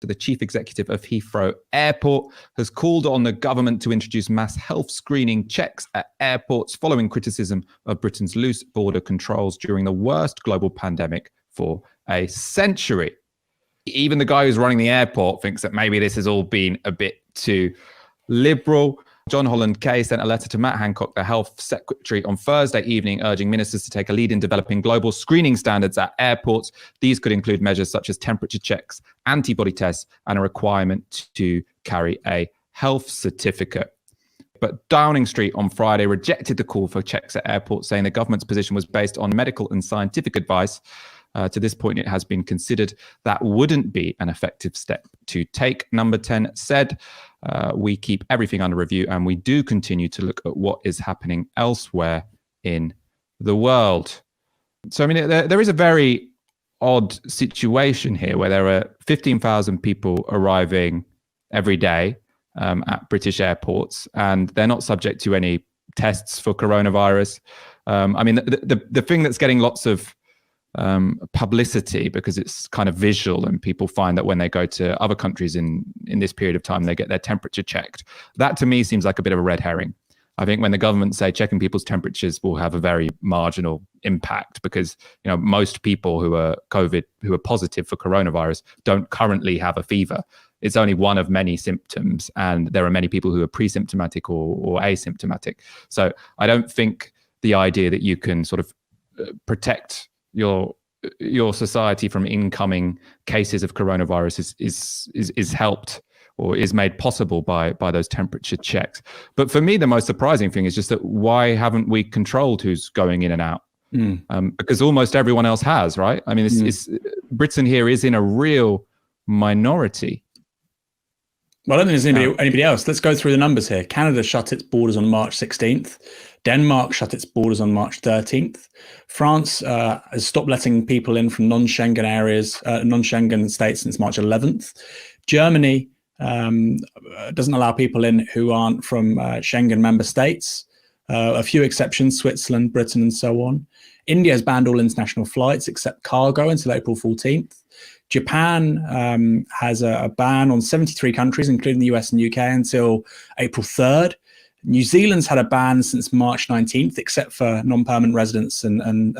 the chief executive of Heathrow Airport, has called on the government to introduce mass health screening checks at airports following criticism of Britain's loose border controls during the worst global pandemic for a century. Even the guy who's running the airport thinks that maybe this has all been a bit too liberal. John Holland Kay sent a letter to Matt Hancock, the health secretary, on Thursday evening, urging ministers to take a lead in developing global screening standards at airports. These could include measures such as temperature checks, antibody tests, and a requirement to carry a health certificate. But Downing Street on Friday rejected the call for checks at airports, saying the government's position was based on medical and scientific advice. To this point, it has been considered that wouldn't be an effective step to take. Number 10 said, we keep everything under review and we do continue to look at what is happening elsewhere in the world. So, I mean, there is a very odd situation here where there are 15,000 people arriving every day at British airports, and they're not subject to any tests for coronavirus. I mean, the thing that's getting lots of publicity, because it's kind of visual and people find that when they go to other countries in this period of time, they get their temperature checked. That to me seems like a bit of a red herring. I think when the government say checking people's temperatures will have a very marginal impact, because most people who are positive for coronavirus don't currently have a fever. It's only one of many symptoms, and there are many people who are pre-symptomatic or asymptomatic. So I don't think the idea that you can sort of protect your society from incoming cases of coronavirus is helped or is made possible by those temperature checks. But for me, the most surprising thing is just that why haven't we controlled who's going in and out? Because almost everyone else has, right? I mean, Britain here is in a real minority. Well, I don't think there's anybody else. Let's go through the numbers here. Canada shut its borders on March 16th. Denmark shut its borders on March 13th. France has stopped letting people in from non-Schengen areas, non-Schengen states since March 11th. Germany doesn't allow people in who aren't from Schengen member states. A few exceptions, Switzerland, Britain, and so on. India has banned all international flights except cargo until April 14th. Japan has a ban on 73 countries, including the US and UK, until April 3rd. New Zealand's had a ban since March 19th, except for non-permanent residents and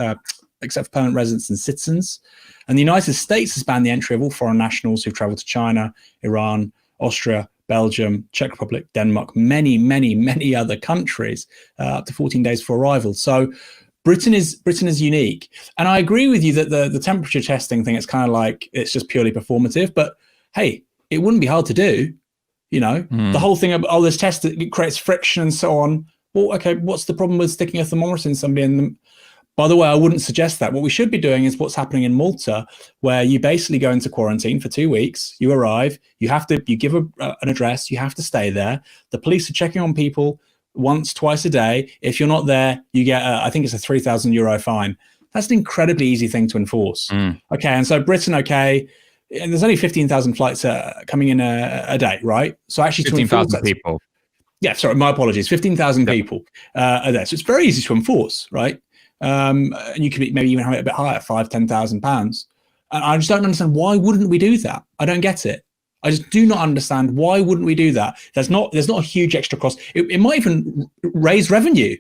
except for permanent residents and citizens. And the United States has banned the entry of all foreign nationals who've traveled to China, Iran, Austria, Belgium, Czech Republic, Denmark, many, many, many other countries, up to 14 days for arrival. So Britain is unique. And I agree with you that the temperature testing thing, it's kind of like, it's just purely performative, but hey, it wouldn't be hard to do. The whole thing about, this test that creates friction and so on. Well, okay, what's the problem with sticking a thermometer in somebody? And by the way, I wouldn't suggest that. What we should be doing is what's happening in Malta, where you basically go into quarantine for 2 weeks. You arrive, you give an address, you have to stay there. The police are checking on people once, twice a day. If you're not there, you get, I think it's a €3,000 fine. That's an incredibly easy thing to enforce. Okay, and so Britain, okay, and there's only 15,000 flights coming in a day, right? So actually 15,000 people. Yeah, sorry, my apologies. 15,000 people a day. So it's very easy to enforce, right? And you could maybe even have it a bit higher, £5,000-10,000. And I just don't understand, why wouldn't we do that? I don't get it. I just do not understand, why wouldn't we do that? There's not a huge extra cost. It might even raise revenue.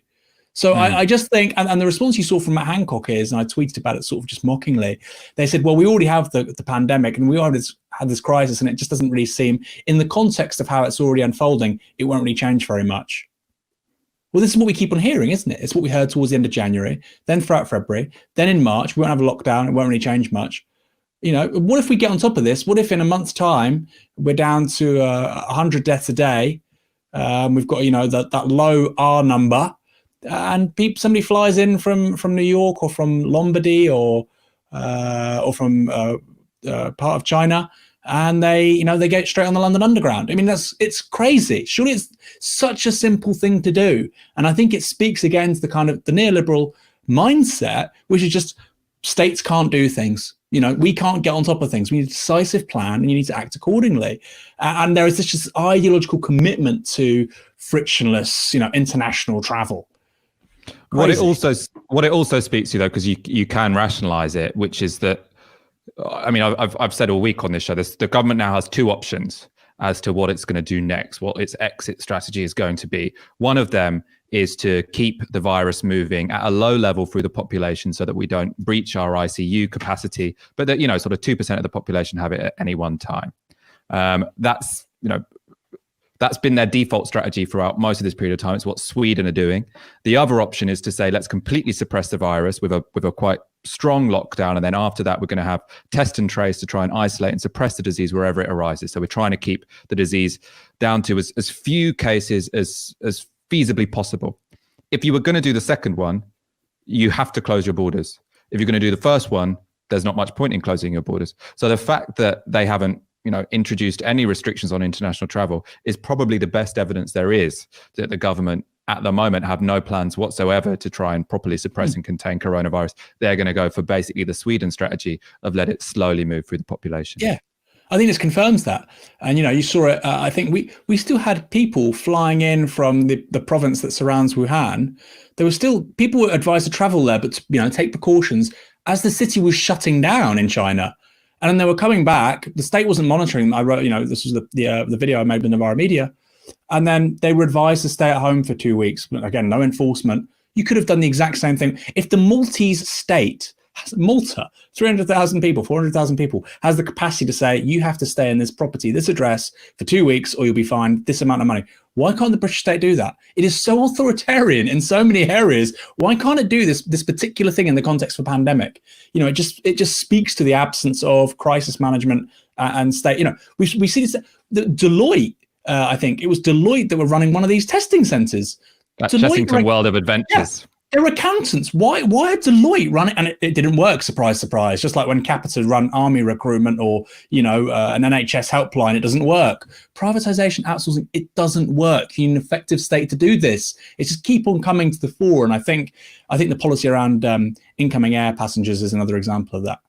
So I just think, and the response you saw from Matt Hancock is, and I tweeted about it sort of just mockingly, they said, well, we already have the pandemic and we already had this crisis, and it just doesn't really seem, in the context of how it's already unfolding, it won't really change very much. Well, this is what we keep on hearing, isn't it? It's what we heard towards the end of January, then throughout February, then in March, we won't have a lockdown, it won't really change much. What if we get on top of this? What if in a month's time, we're down to 100 deaths a day? We've got, that low R number, and somebody flies in from New York or from Lombardy or from part of China, and they get straight on the London Underground. I mean, it's crazy. Surely it's such a simple thing to do. And I think it speaks against the kind of the neoliberal mindset, which is just states can't do things. We can't get on top of things. We need a decisive plan, and you need to act accordingly. And there is this ideological commitment to frictionless, international travel. Crazy. What it also speaks to, though, because you can rationalize it, which is that I mean, I've said all week on this show, the government now has two options as to what it's going to do next, what its exit strategy is going to be. One of them is to keep the virus moving at a low level through the population so that we don't breach our ICU capacity, but that, sort of 2% of the population have it at any one time. That's been their default strategy throughout most of this period of time. It's what Sweden are doing. The other option is to say, let's completely suppress the virus with a quite strong lockdown. And then after that, we're going to have test and trace to try and isolate and suppress the disease wherever it arises. So we're trying to keep the disease down to as few cases as feasibly possible. If you were going to do the second one, you have to close your borders. If you're going to do the first one, there's not much point in closing your borders. So the fact that they haven't introduced any restrictions on international travel is probably the best evidence there is that the government at the moment have no plans whatsoever to try and properly suppress and contain coronavirus. They're going to go for basically the Sweden strategy of let it slowly move through the population. Yeah, I think this confirms that. And, you saw it. I think we still had people flying in from the province that surrounds Wuhan. There were still people were advised to travel there, but take precautions as the city was shutting down in China. And then they were coming back. The state wasn't monitoring them. I wrote, this was the video I made with Novara Media. And then they were advised to stay at home for 2 weeks. But again, no enforcement. You could have done the exact same thing. If the Maltese state, Malta, 300,000 people, 400,000 people, has the capacity to say, you have to stay in this property, this address for 2 weeks, or you'll be fined this amount of money. Why can't the British state do that? It is so authoritarian in so many areas. Why can't it do this particular thing in the context of a pandemic? It just speaks to the absence of crisis management and state. We see this. Deloitte, I think it was Deloitte that were running one of these testing centers. That Chessington World of Adventures. Yeah. They're accountants. Why had Deloitte run it? And it didn't work. Surprise, surprise. Just like when Capita run army recruitment or, an NHS helpline, it doesn't work. Privatization, outsourcing, it doesn't work. You need an effective state to do this. It's just keep on coming to the fore. And I think the policy around incoming air passengers is another example of that.